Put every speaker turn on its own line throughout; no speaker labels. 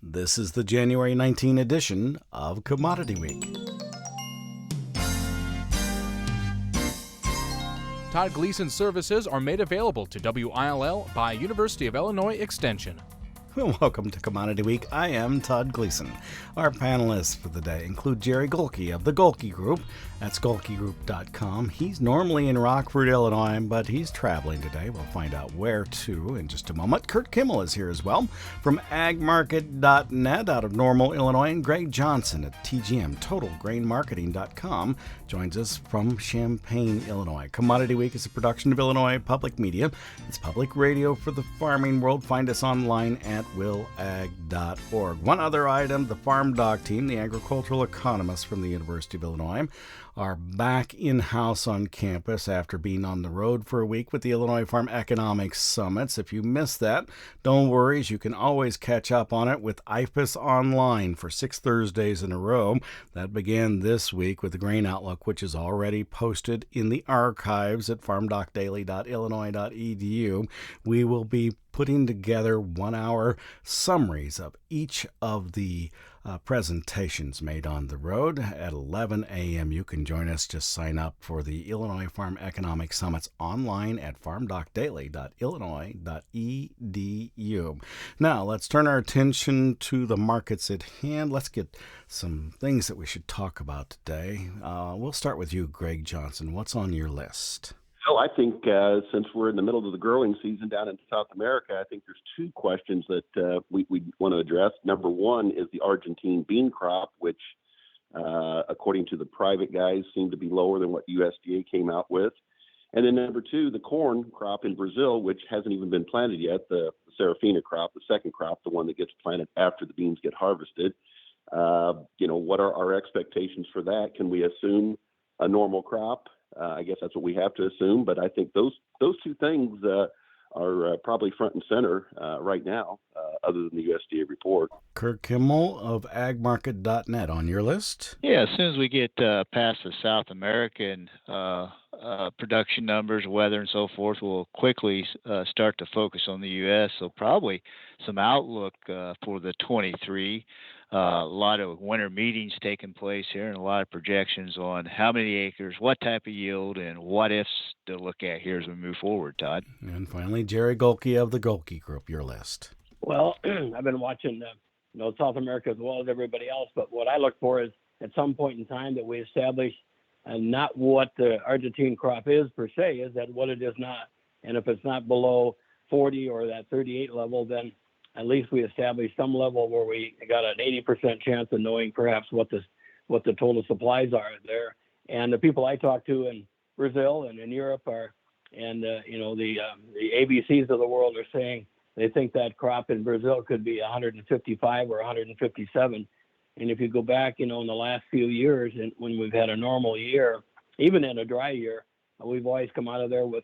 This is the January 19 edition of Commodity Week.
Todd Gleason services are made available to WILL by University of Illinois Extension.
Welcome to Commodity Week. I am Todd Gleason. Our panelists for the day include Jerry Gulke of the Gulke Group. That's gulkegroup.com. He's normally in Rockford, Illinois, but he's traveling today. We'll find out where to in just a moment. Curt Kimmel is here as well from agmarket.net out of Normal, Illinois. And Greg Johnson at TGM, TotalGrainMarketing.com, joins us from Champaign, Illinois. Commodity Week is a production of Illinois Public Media. It's public radio for the farming world. Find us online at willag.org. One other item, the farmdoc team, the agricultural economists from the University of Illinois, are back in-house on campus after being on the road for a week with the Illinois Farm Economics Summits. If you missed that, don't worry, you can always catch up on it with IFAS Online for 6 Thursdays in a row. That began this week with the Grain Outlook, which is already posted in the archives at farmdocdaily.illinois.edu. We will be putting together 1-hour summaries of each of the presentations made on the road at 11 a.m. You can join us. Just sign up for the Illinois Farm Economic Summits online at farmdocdaily.illinois.edu. Now, let's turn our attention to the markets at hand. Let's get some things that we should talk about today. We'll start with you, Greg Johnson. What's on your list?
Well, I think since we're in the middle of the growing season down in South America, I think there's two questions that we want to address. Number one is the Argentine bean crop, which, according to the private guys, seemed to be lower than what USDA came out with. And then number two, the corn crop in Brazil, which hasn't even been planted yet, the Serafina crop, the second crop, the one that gets planted after the beans get harvested. What are our expectations for that? Can we assume a normal crop? I guess that's what we have to assume, but I think those two things are probably front and center right now, other than the USDA report.
Curt Kimmel of agmarket.net on your list?
Yeah, as soon as we get past the South American production numbers, weather, and so forth, we'll quickly start to focus on the U.S., so probably some outlook for the 23. A lot of winter meetings taking place here and a lot of projections on how many acres, what type of yield, and what ifs to look at here as we move forward, Todd.
And finally, Jerry Gulke of the Gulke Group, your list.
Well, I've been watching South America as well as everybody else, but what I look for is at some point in time that we establish not what the Argentine crop is per se, is that what it is not. And if it's not below 40 or that 38 level, then at least we established some level where we got an 80% chance of knowing perhaps what the total supplies are there. And the people I talk to in Brazil and in Europe the ABCs of the world are saying they think that crop in Brazil could be 155 or 157. And if you go back, in the last few years, and when we've had a normal year, even in a dry year, we've always come out of there with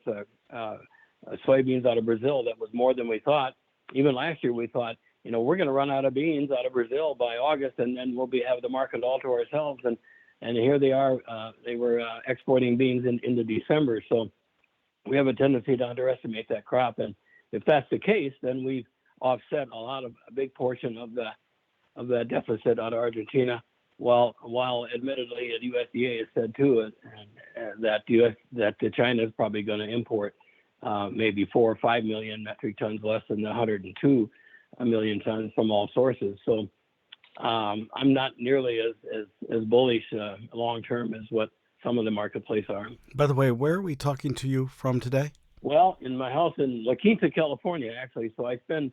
soybeans out of Brazil that was more than we thought. Even last year, we thought, we're going to run out of beans out of Brazil by August, and then we'll have the market all to ourselves. And here they are. They were exporting beans into December. So we have a tendency to underestimate that crop. And if that's the case, then we've offset a big portion of the deficit out of Argentina. While admittedly, the USDA has said too that China is probably going to import maybe 4 or 5 million metric tons less than the 102 million tons from all sources. So I'm not nearly as bullish long term as what some of the marketplace are.
By the way, where are we talking to you from today?
Well, in my house in La Quinta, California, actually. So I spend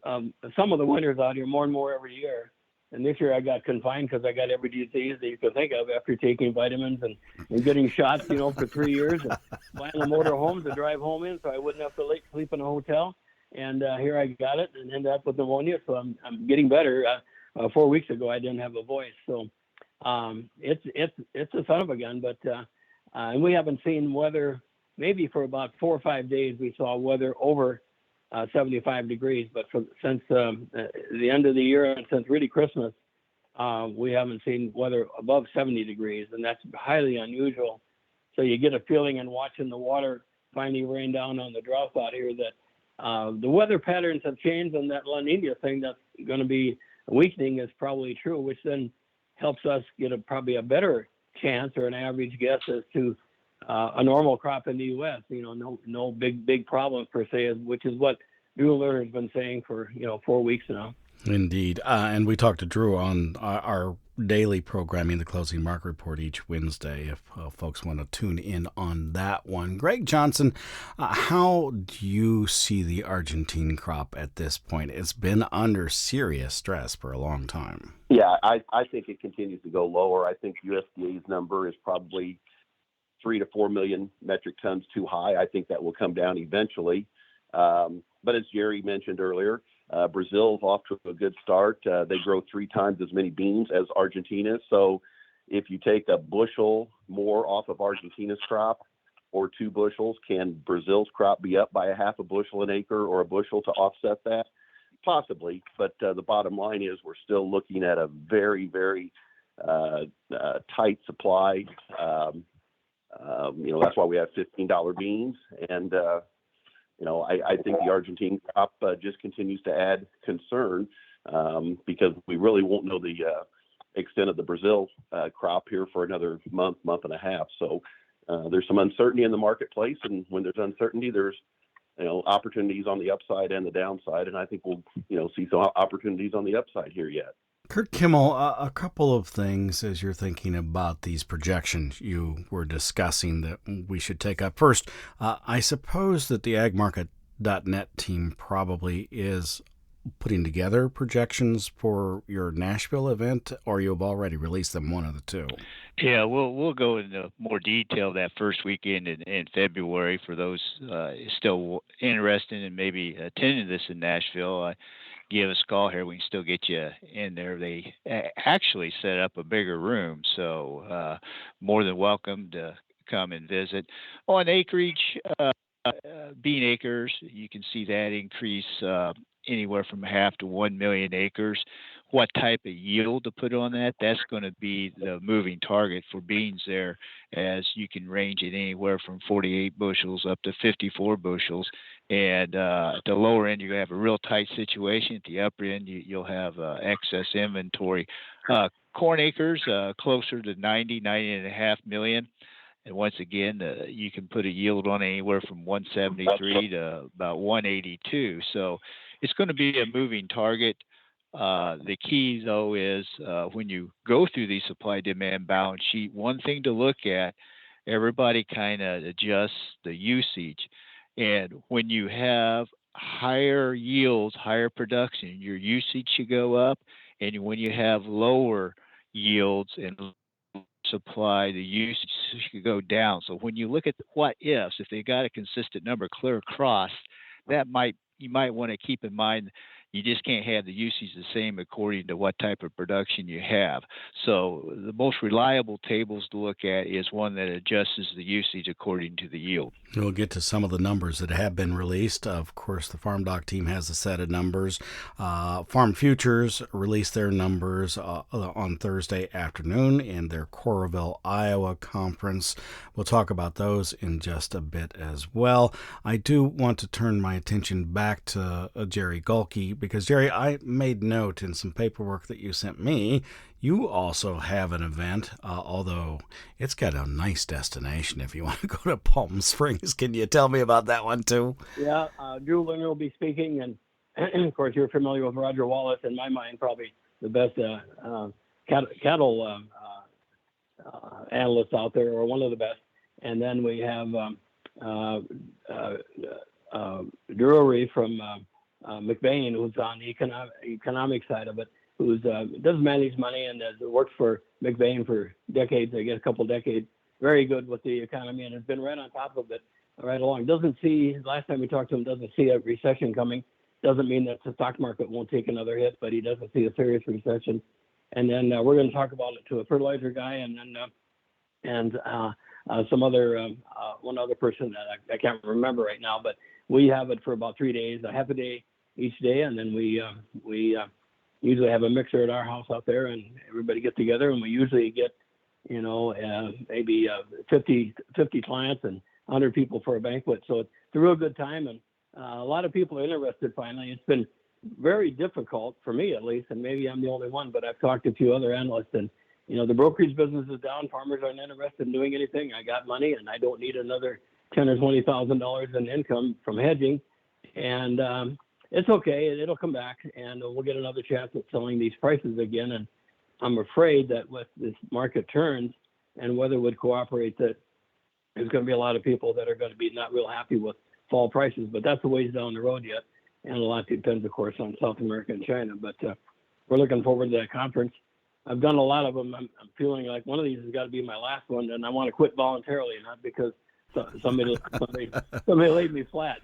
some of the winters out here more and more every year. And this year I got confined because I got every disease that you could think of after taking vitamins and getting shots, for 3 years and buying a motor home to drive home in so I wouldn't have to sleep in a hotel. And here I got it and ended up with pneumonia. So I'm getting better. 4 weeks ago I didn't have a voice. So it's a son of a gun. But and we haven't seen weather. Maybe for about 4 or 5 days we saw weather over 75 degrees, but since the end of the year and since really Christmas, we haven't seen weather above 70 degrees, and that's highly unusual. So you get a feeling in watching the water finally rain down on the drought out here that the weather patterns have changed, and that La Nina thing that's going to be weakening is probably true, which then helps us get probably a better chance or an average guess as to a normal crop in the U.S. No big problem per se, which is what Drew Lerner has been saying for 4 weeks now.
Indeed. And we talked to Drew on our daily programming, the Closing Market Report, each Wednesday, if folks want to tune in on that one. Greg Johnson, how do you see the Argentine crop at this point? It's been under serious stress for a long time.
Yeah, I think it continues to go lower. I think USDA's number is probably 3 to 4 million metric tons too high. I think that will come down eventually. But as Jerry mentioned earlier, Brazil's off to a good start. They grow 3 times as many beans as Argentina. So if you take a bushel more off of Argentina's crop or 2 bushels, can Brazil's crop be up by a half a bushel an acre or a bushel to offset that? Possibly. But the bottom line is we're still looking at a very, very tight supply. That's why we have $15 beans. And, I think the Argentine crop just continues to add concern because we really won't know the extent of the Brazil crop here for another month and a half. So there's some uncertainty in the marketplace. And when there's uncertainty, there's, opportunities on the upside and the downside. And I think we'll, see some opportunities on the upside here yet.
Curt Kimmel, a couple of things as you're thinking about these projections you were discussing that we should take up. First, I suppose that the agmarket.net team probably is putting together projections for your Nashville event, or you've already released them, one of the two.
Yeah, we'll go into more detail that first weekend in February for those still interested in maybe attending this in Nashville. Give us a call here. We can still get you in there. They actually set up a bigger room, so more than welcome to come and visit. On acreage, bean acres, you can see that increase anywhere from 0.5 to 1 million acres. What type of yield to put on that? That's going to be the moving target for beans there, as you can range it anywhere from 48 bushels up to 54 bushels. And at the lower end, you're going to have a real tight situation. At the upper end, you'll have excess inventory. Corn acres, closer to 90.5 million. And once again, you can put a yield on anywhere from 173 to about 182. So it's going to be a moving target. The key, though, is when you go through the supply-demand balance sheet, one thing to look at, everybody kind of adjusts the usage. And when you have higher yields, higher production, your usage should go up. And when you have lower yields and supply, the usage should go down. So when you look at what ifs, if they got a consistent number clear across, you might want to keep in mind you just can't have the usage the same according to what type of production you have. So the most reliable tables to look at is one that adjusts the usage according to the yield.
We'll get to some of the numbers that have been released. Of course, the farmdoc team has a set of numbers. Farm Futures released their numbers on Thursday afternoon in their Coralville, Iowa conference. We'll talk about those in just a bit as well. I do want to turn my attention back to Jerry Gulke, because, Jerry, I made note in some paperwork that you sent me. You also have an event, although it's got a nice destination if you want to go to Palm Springs. Can you tell me about that one, too?
Yeah, Drew Lerner will be speaking, and of course, you're familiar with Roger Wallace, in my mind, probably the best cattle analyst out there, or one of the best. And then we have Drury from McBain, who's on the economic side of it, who does manage money and has worked for McBain for decades, I guess a couple decades. Very good with the economy and has been right on top of it right along. Last time we talked to him, doesn't see a recession coming. Doesn't mean that the stock market won't take another hit, but he doesn't see a serious recession. And then we're going to talk about it to a fertilizer guy, and then some other one other person that I can't remember right now. But we have it for about 3 days, a half a day each day, and then we usually have a mixer at our house out there, and everybody gets together, and we usually get maybe 50 clients and 100 people for a banquet. So it's a real good time, and a lot of people are interested. Finally, it's been very difficult for me, at least, and maybe I'm the only one, but I've talked to a few other analysts, and the brokerage business is down. Farmers aren't interested in doing anything. I got money, and I don't need another $10,000 or $20,000 in income from hedging, and it's okay. It'll come back, and we'll get another chance at selling these prices again. And I'm afraid that with this market turns and weather would cooperate, that there's going to be a lot of people that are going to be not real happy with fall prices. But that's a ways down the road yet, and a lot depends, of course, on South America and China. But we're looking forward to that conference. I've done a lot of them. I'm feeling like one of these has got to be my last one, and I want to quit voluntarily, not because somebody laid me flat,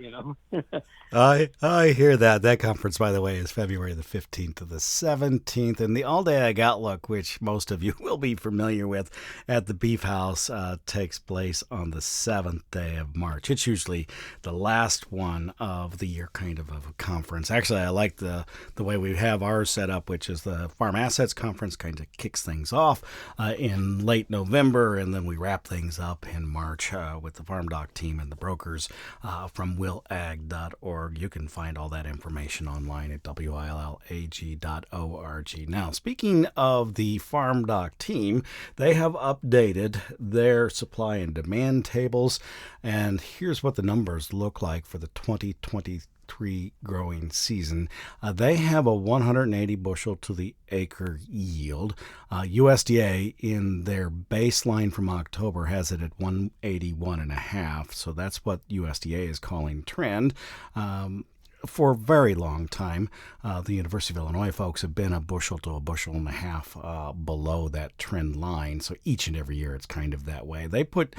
I hear that. That conference, by the way, is February the 15th to the 17th, and the All Day Ag Outlook, which most of you will be familiar with at the Beef House, takes place on the 7th day of March. It's usually the last one of the year, kind of a conference. Actually, I like the way we have ours set up, which is the Farm Assets Conference, kind of kicks things off in late November, and then we wrap things up in March with the farmdoc team and the brokers from willag.org. You can find all that information online at willag.org. Now, speaking of the farmdoc team, they have updated their supply and demand tables, and here's what the numbers look like for the 2023 growing season. They have a 180 bushel to the acre yield. USDA in their baseline from October has it at 181.5, so that's what USDA is calling trend. For a very long time, the University of Illinois folks have been a bushel to a bushel and a half below that trend line. So each and every year it's kind of that way. They put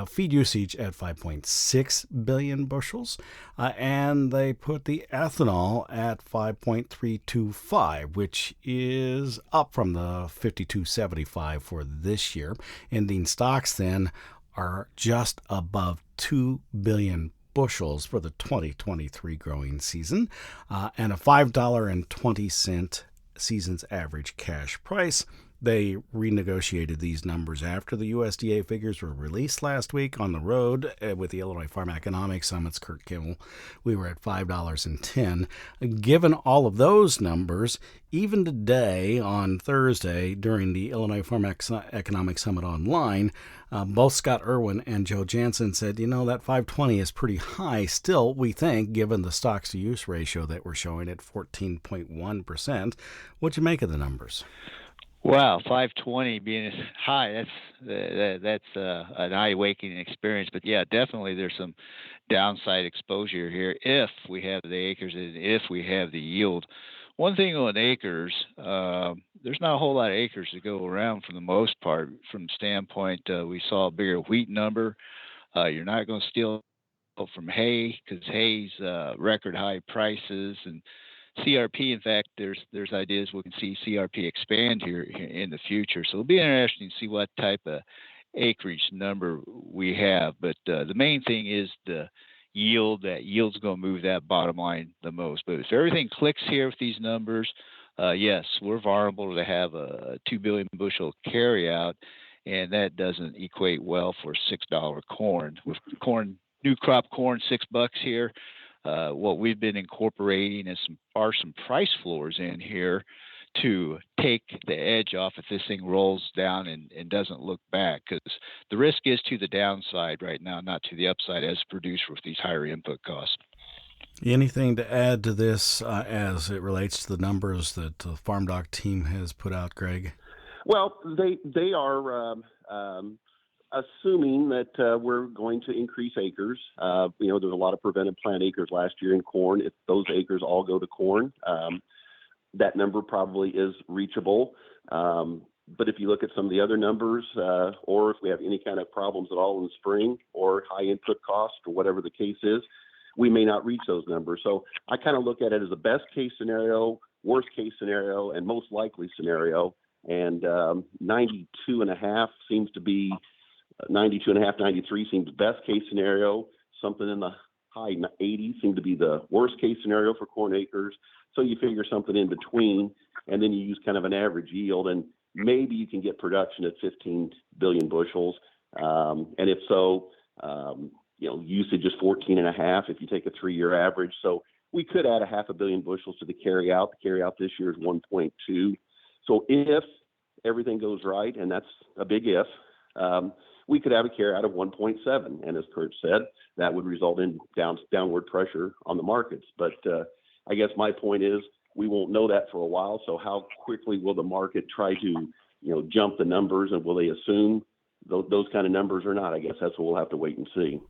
feed usage at 5.6 billion bushels, and they put the ethanol at 5.325, which is up from the 52.75 for this year. Ending stocks then are just above 2 billion bushels for the 2023 growing season, and a $5.20 season's average cash price. They renegotiated these numbers after the USDA figures were released last week on the road with the Illinois Farm Economics Summit's Curt Kimmel. We were at $5.10. Given all of those numbers, even today on Thursday during the Illinois Farm Economics Summit online, both Scott Irwin and Joe Jansen said, that 520 is pretty high still, we think, given the stocks to use ratio that we're showing at 14.1%. What'd you make of the numbers?
Wow, 520 being high, that's an eye-waking experience. But yeah, definitely there's some downside exposure here if we have the acres and if we have the yield. One thing on acres, there's not a whole lot of acres to go around for the most part. From the standpoint, we saw a bigger wheat number. You're not going to steal from hay because hay's record high prices, and CRP, in fact, there's ideas we can see CRP expand here in the future. So it'll be interesting to see what type of acreage number we have. But the main thing is the yield. That yield's going to move that bottom line the most. But if everything clicks here with these numbers, yes, we're vulnerable to have a 2 billion bushel carryout, and that doesn't equate well for $6 corn. With corn, new crop corn, $6 here. What we've been incorporating is some price floors in here to take the edge off if this thing rolls down and doesn't look back, because the risk is to the downside right now, not to the upside as a producer with these higher input costs.
Anything to add to this as it relates to the numbers that the FarmDoc team has put out, Greg?
Well, they are assuming that we're going to increase acres. There's a lot of prevented plant acres last year in corn. If those acres all go to corn, that number probably is reachable. But if you look at some of the other numbers, or if we have any kind of problems at all in the spring or high input costs or whatever the case is, we may not reach those numbers. So I kind of look at it as a best case scenario, worst case scenario, and most likely scenario. And 92.5 seems to be 92.5, 93 seems best case scenario. Something in the high 80s seem to be the worst case scenario for corn acres. So you figure something in between, and then you use kind of an average yield, and maybe you can get production at 15 billion bushels. And if so, usage is 14.5 if you take a 3-year average. So we could add a 500 million bushels to the carryout. The carryout this year is 1.2. So if everything goes right, and that's a big if, we could have a carryout of 1.7. And as Curt said, that would result in downward pressure on the markets. But I guess my point is we won't know that for a while. So how quickly will the market try to, jump the numbers, and will they assume those kind of numbers or not? I guess that's what we'll have to wait and see.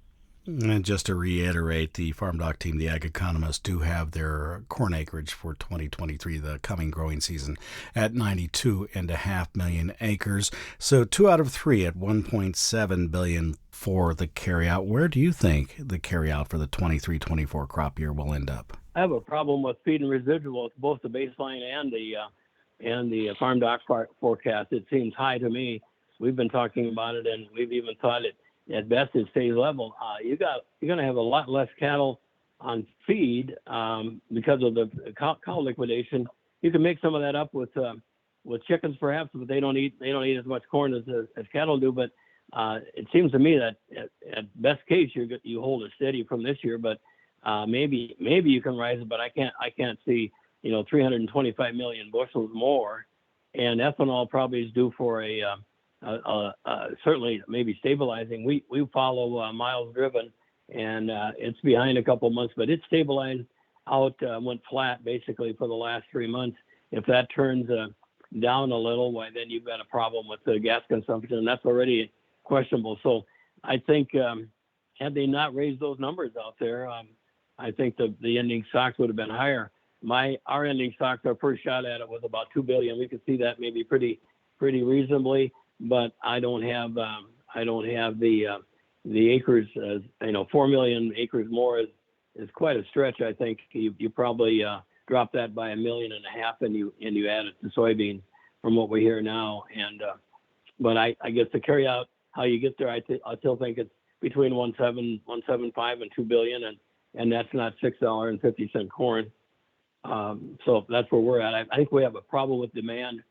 And just to reiterate, the FarmDoc team, the ag economists, do have their corn acreage for 2023, the coming growing season, at 92.5 million acres. So 2 out of 3 at 1.7 billion for the carryout. Where do you think the carryout for the 23-24 crop year will end up?
I have a problem with feed and residual, both the baseline and the FarmDoc forecast. It seems high to me. We've been talking about it, and we've even thought it at best it stays level. You're going to have a lot less cattle on feed because of the cow liquidation. You can make some of that up with chickens perhaps, but they don't eat as much corn as cattle do. But it seems to me that at best case you hold it steady from this year, but maybe you can rise it. But I can't see 325 million bushels more, and ethanol probably is due for certainly maybe stabilizing. We follow miles driven, and it's behind a couple months, but it stabilized out, went flat basically for the last 3 months. If that turns down a little, why then you've got a problem with the gas consumption, and that's already questionable. So I think had they not raised those numbers out there, I think the ending stocks would have been higher. Our ending stocks, our first shot at it was about 2 billion. We could see that maybe pretty reasonably, but I don't have the acres. 4 million acres more is quite a stretch. I think you probably drop that by 1.5 million, and you add it to soybeans from what we hear now. And but I guess the carryout, how you get there, I still think it's between 1.75 and 2 billion, and that's not $6.50 corn. So that's where we're at. I think we have a problem with demand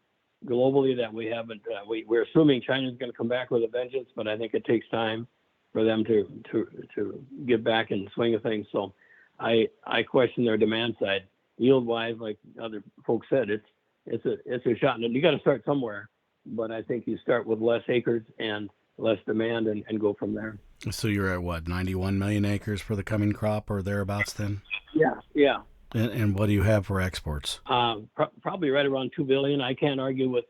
globally that we haven't. We're assuming China's going to come back with a vengeance, but I think it takes time for them to get back in the swing of things. So I question their demand side. Yield-wise, like other folks said, it's a shot, and you got to start somewhere. But I think you start with less acres and less demand, and go from there.
So you're at what, 91 million acres for the coming crop or thereabouts then?
Yeah.
And what do you have for exports?
Probably right around 2 billion. I can't argue with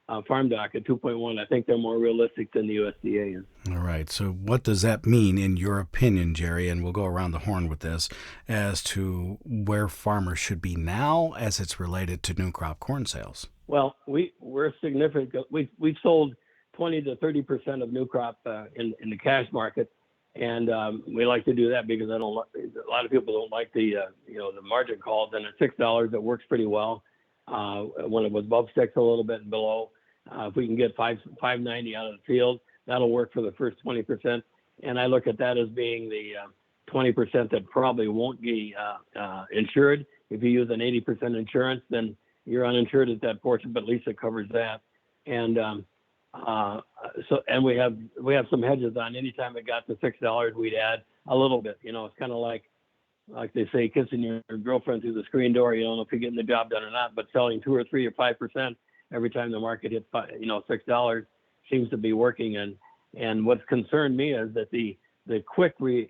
FarmDoc at 2.1. I think they're more realistic than the USDA is.
All right. So what does that mean, in your opinion, Jerry? And we'll go around the horn with this, as to where farmers should be now as it's related to new crop corn sales.
Well, we're significant. We've sold 20 to 30% of new crop in the cash market. And we like to do that because a lot of people don't like the margin calls, and at $6 it works pretty well. When it was above 6 a little bit and below, if we can get $5.90 out of the field, that'll work for the first 20%. And I look at that as being the 20% that probably won't be insured. If you use an 80% insurance, then you're uninsured at that portion, but at least it covers that. And we have some hedges on. Anytime it got to $6, we'd add a little bit. It's kind of like they say, kissing your girlfriend through the screen door. You don't know if you're getting the job done or not, but selling 2 or 3 or 5% every time the market hits $6 seems to be working. And what's concerned me is that the quick way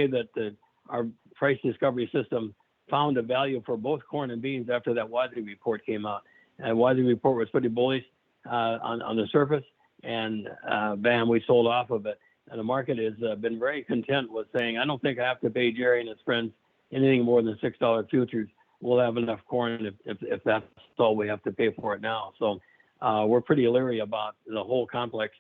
that our price discovery system found a value for both corn and beans after that WASDE report came out. And WASDE report was pretty bullish on the surface, and bam, we sold off of it. And the market has been very content with saying, I don't think I have to pay Jerry and his friends anything more than $6 futures. We'll have enough corn if that's all we have to pay for it now. So we're pretty leery about the whole complex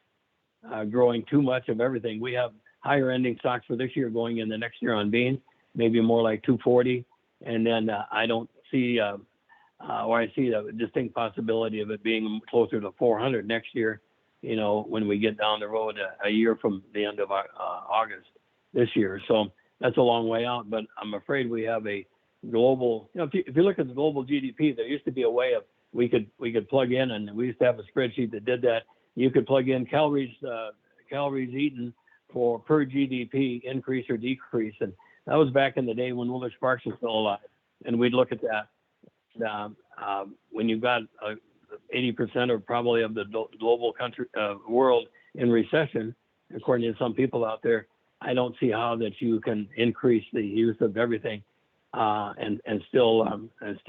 growing too much of everything. We have higher ending stocks for this year going in the next year on beans, maybe more like 240. And then I don't see, or I see a distinct possibility of it being closer to 400 next year, when we get down the road a year from the end of August this year. So that's a long way out, but I'm afraid we have a global, if you look at the global GDP, there used to be a way of, we could plug in, and we used to have a spreadsheet that did that. You could plug in calories eaten per GDP increase or decrease. And That was back in the day when Willard Sparks was still alive, and we'd look at that. When you've got 80% or probably of the global country world in recession, according to some people out there, I don't see how that you can increase the use of everything and still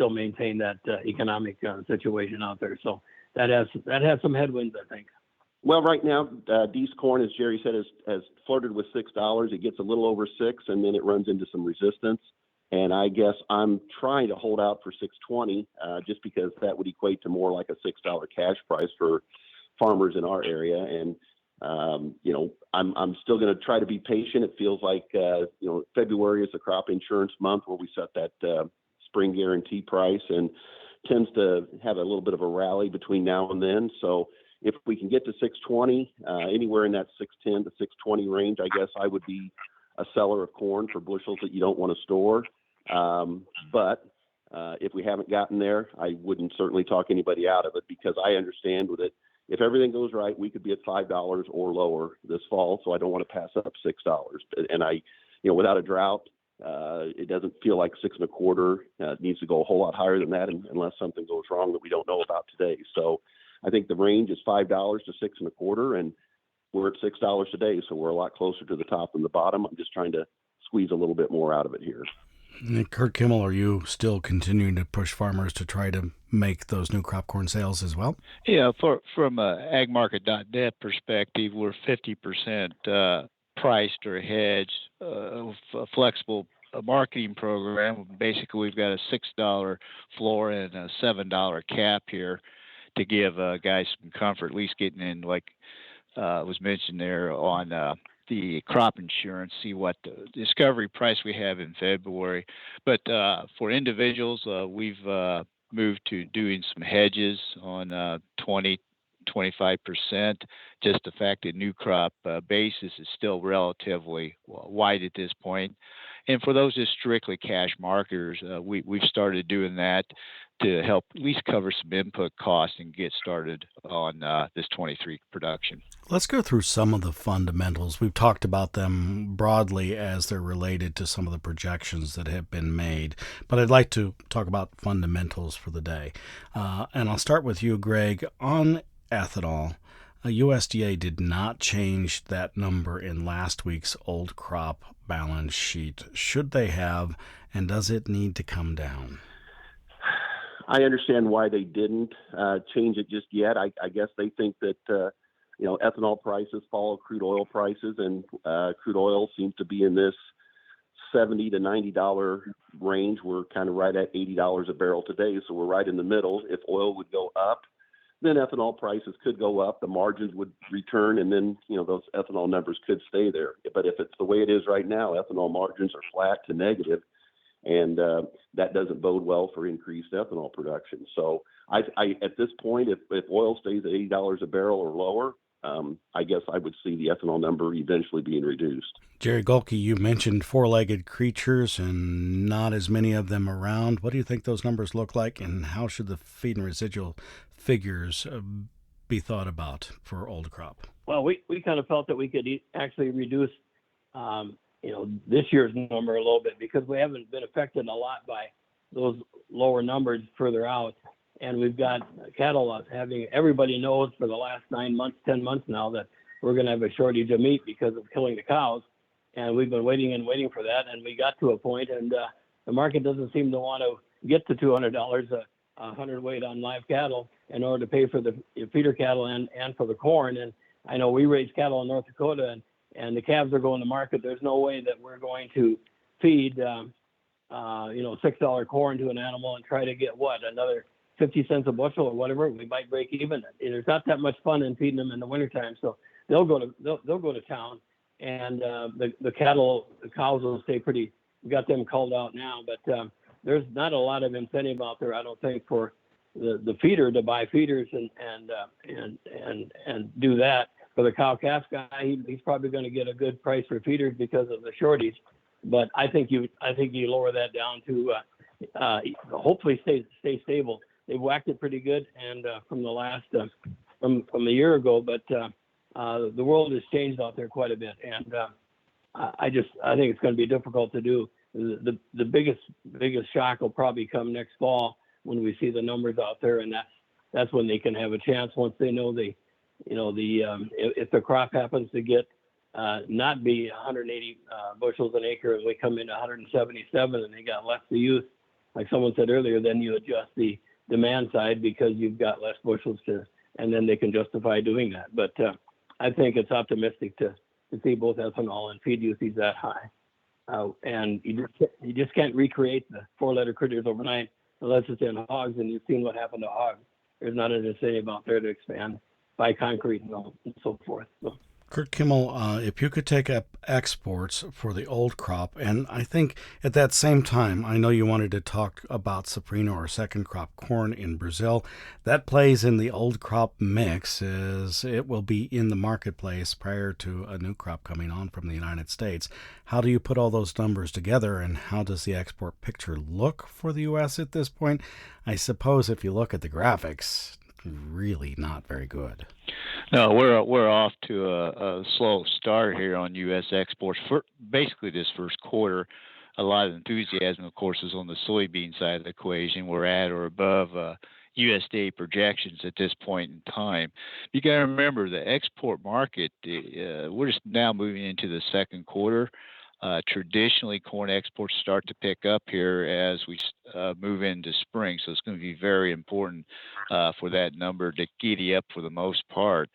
maintain that economic situation out there. So that has some headwinds, I think.
Well, right now, Dees corn, as Jerry said, has flirted with $6. It gets a little over $6, and then it runs into some resistance. And I guess I'm trying to hold out for $6.20, just because that would equate to more like a $6 cash price for farmers in our area. And I'm still going to try to be patient. It feels like February is a crop insurance month where we set that spring guarantee price, and tends to have a little bit of a rally between now and then. So if we can get to $6.20, anywhere in that $6.10 to $6.20 range, I guess I would be a seller of corn for bushels that you don't want to store. But if we haven't gotten there, I wouldn't certainly talk anybody out of it, because I understand with it, if everything goes right, we could be at $5 or lower this fall. So I don't want to pass up $6. And without a drought, it doesn't feel like 6.25. It needs to go a whole lot higher than that, unless something goes wrong that we don't know about today. So I think the range is $5 to 6.25, and we're at $6 today, so we're a lot closer to the top than the bottom. I'm just trying to squeeze a little bit more out of it here.
And Curt Kimmel, are you still continuing to push farmers to try to make those new crop corn sales as well?
Yeah, from a agmarket.net perspective, we're 50% priced or hedged, a flexible marketing program. Basically, we've got a $6 floor and a $7 cap here to give guys some comfort, at least getting in, like was mentioned there, on the crop insurance, see what the discovery price we have in February. But for individuals, we've moved to doing some hedges on 20-25%. Just the fact that new crop basis is still relatively wide at this point. And for those just strictly cash marketers, we've started doing that to help at least cover some input costs and get started on this 23 production.
Let's go through some of the fundamentals. We've talked about them broadly as they're related to some of the projections that have been made, but I'd like to talk about fundamentals for the day. And I'll start with you, Greg. On ethanol, USDA did not change that number in last week's old crop balance sheet. Should they have, and does it need to come down?
I understand why they didn't change it just yet. I guess they think that ethanol prices follow crude oil prices, and crude oil seems to be in this $70 to $90 range. We're kind of right at $80 a barrel today, so we're right in the middle. If oil would go up, then ethanol prices could go up, the margins would return, and then those ethanol numbers could stay there. But if it's the way it is right now, ethanol margins are flat to negative, and that doesn't bode well for increased ethanol production. So I at this point, if oil stays at $80 a barrel or lower, I guess I would see the ethanol number eventually being reduced.
Jerry Gulke, you mentioned four-legged creatures and not as many of them around. What do you think those numbers look like, and how should the feed and residual figures be thought about for old crop?
Well, we kind of felt that we could actually reduce this year's number a little bit, because we haven't been affected a lot by those lower numbers further out. And we've got cattle everybody knows for the last 9 months, 10 months now, that we're going to have a shortage of meat because of killing the cows. And we've been waiting for that. And we got to a point, and the market doesn't seem to want to get to $200 a hundredweight on live cattle in order to pay for the feeder cattle and for the corn. And I know we raise cattle in North Dakota, and the calves are going to market. There's no way that we're going to feed, $6 corn to an animal and try to get another 50 cents a bushel or whatever. We might break even. There's not that much fun in feeding them in the wintertime. So they'll go to town, and the cows will stay pretty. We got them culled out now, but there's not a lot of incentive out there, I don't think, for the feeder to buy feeders and do that. For the cow calf guy, he's probably going to get a good price for feeders because of the shortage. But I think you lower that down to hopefully stay stable. They've whacked it pretty good, and from the last from a year ago. But the world has changed out there quite a bit, and I think it's going to be difficult to do. The biggest shock will probably come next fall when we see the numbers out there, and that's when they can have a chance once they know if the crop happens to get not be 180 bushels an acre and we come in 177 and they got less to use, like someone said earlier, then you adjust the demand side because you've got less bushels and then they can justify doing that. But I think it's optimistic to see both ethanol and feed usage that high. And you just can't recreate the 4-letter critters overnight unless it's in hogs, and you've seen what happened to hogs. There's not an incentive out there to expand by concrete and so forth. So.
Curt Kimmel, if you could take up exports for the old crop, and I think at that same time, I know you wanted to talk about safrinha or second crop corn in Brazil. That plays in the old crop mix as it will be in the marketplace prior to a new crop coming on from the United States. How do you put all those numbers together, and how does the export picture look for the U.S. at this point? I suppose if you look at the graphics, really not very good.
No, we're off to a slow start here on U.S. exports for basically this first quarter. A lot of enthusiasm, of course, is on the soybean side of the equation. We're at or above USDA projections at this point in time. You got to remember the export market. We're just now moving into the second quarter. Traditionally, corn exports start to pick up here as we move into spring, so it's going to be very important for that number to giddy up for the most part.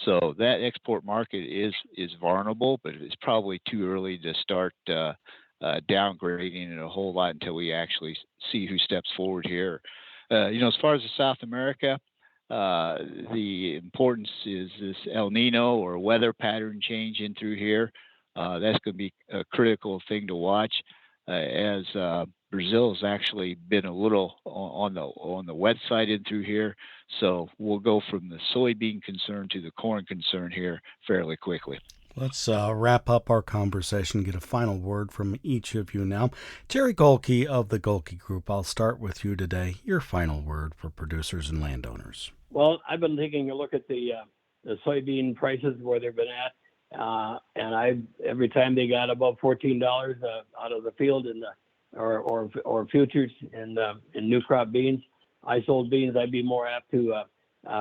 So that export market is vulnerable, but it's probably too early to start downgrading it a whole lot until we actually see who steps forward here. As far as South America, the importance is this El Nino or weather pattern change in through here. That's going to be a critical thing to watch as Brazil has actually been a little on the wet side in through here. So we'll go from the soybean concern to the corn concern here fairly quickly.
Let's wrap up our conversation, get a final word from each of you now. Jerry Gulke of the Gulke Group, I'll start with you today. Your final word for producers and landowners.
Well, I've been taking a look at the soybean prices where they've been at. And every time they got above $14 out of the field or futures in new crop beans, I sold beans. I'd be more apt to.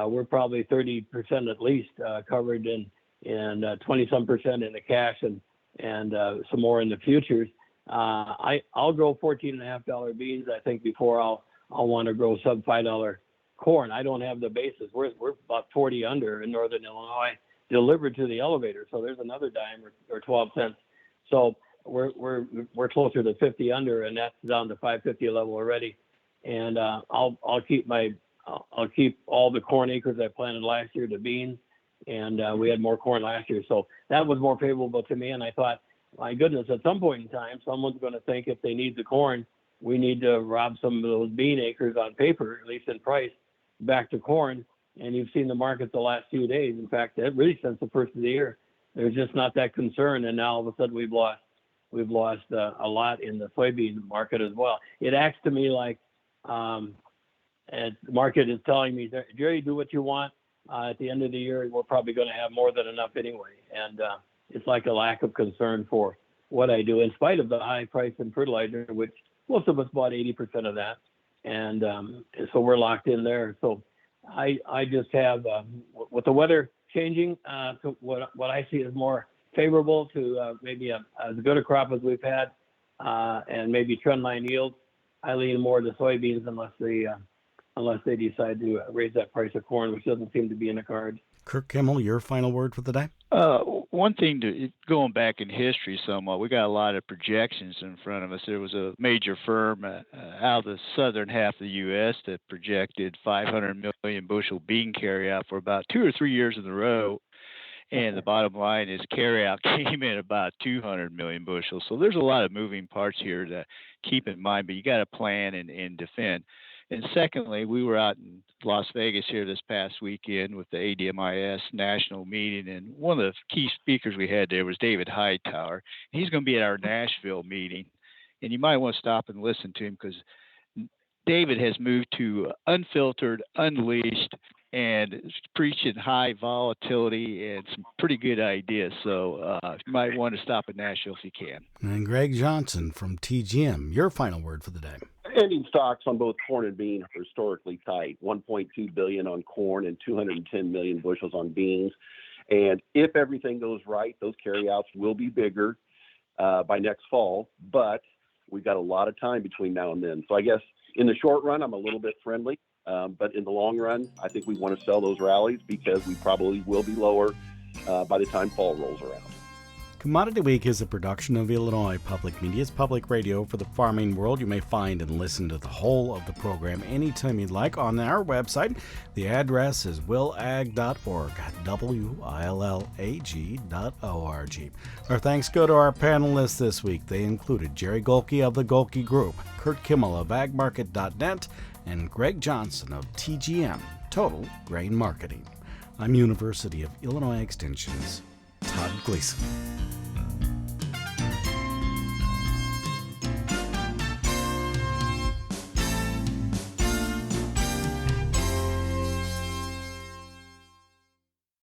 We're probably 30% at least covered and 20-some% in the cash and some more in the futures. I'll grow $14.50 beans. I think before I'll want to grow sub $5 corn. I don't have the basis. We're about 40 under in northern Illinois, delivered to the elevator. So there's another dime or 12 cents. So we're closer to 50 under, and that's down to 550 level already. And I'll keep all the corn acres I planted last year to beans, and we had more corn last year. So that was more favorable to me. And I thought, my goodness, at some point in time, someone's going to think if they need the corn, we need to rob some of those bean acres on paper, at least in price, back to corn. And you've seen the market the last few days. In fact, really since the first of the year, there's just not that concern. And now all of a sudden we've lost a lot in the soybean market as well. It acts to me like the market is telling me, Jerry, do what you want. At the end of the year, we're probably going to have more than enough anyway. And it's like a lack of concern for what I do, in spite of the high price in fertilizer, which most of us bought 80% of that. And so we're locked in there. So I just have, with the weather changing, to what I see as more favorable to maybe as good a crop as we've had, and maybe trendline yields, I lean more to soybeans unless they decide to raise that price of corn, which doesn't seem to be in the cards.
Curt Kimmel, your final word for the day?
One thing, going back in history somewhat, we got a lot of projections in front of us. There was a major firm out of the southern half of the U.S. that projected 500 million bushel bean carryout for about 2 or 3 years in a row. And the bottom line is carryout came in about 200 million bushels. So there's a lot of moving parts here to keep in mind, but you got to plan and defend. And secondly, we were out in Las Vegas here this past weekend with the ADMIS national meeting, and one of the key speakers we had there was David Hightower. He's going to be at our Nashville meeting, and you might want to stop and listen to him because David has moved to unfiltered, unleashed and it's preaching high volatility and some pretty good ideas. So you might want to stop at Nashville if you can.
And Greg Johnson from TGM, your final word for the day.
Ending stocks on both corn and bean are historically tight. 1.2 billion on corn and 210 million bushels on beans. And if everything goes right, those carryouts will be bigger by next fall. But we've got a lot of time between now and then. So I guess in the short run, I'm a little bit friendly. But in the long run, I think we want to sell those rallies because we probably will be lower by the time fall rolls around.
Commodity Week is a production of Illinois Public Media's public radio for the farming world. You may find and listen to the whole of the program anytime you'd like on our website. The address is willag.org, willag.org. Our thanks go to our panelists this week. They included Jerry Gulke of the Gulke Group, Curt Kimmel of agmarket.net, and Greg Johnson of TGM, Total Grain Marketing. I'm University of Illinois Extension's Todd Gleason.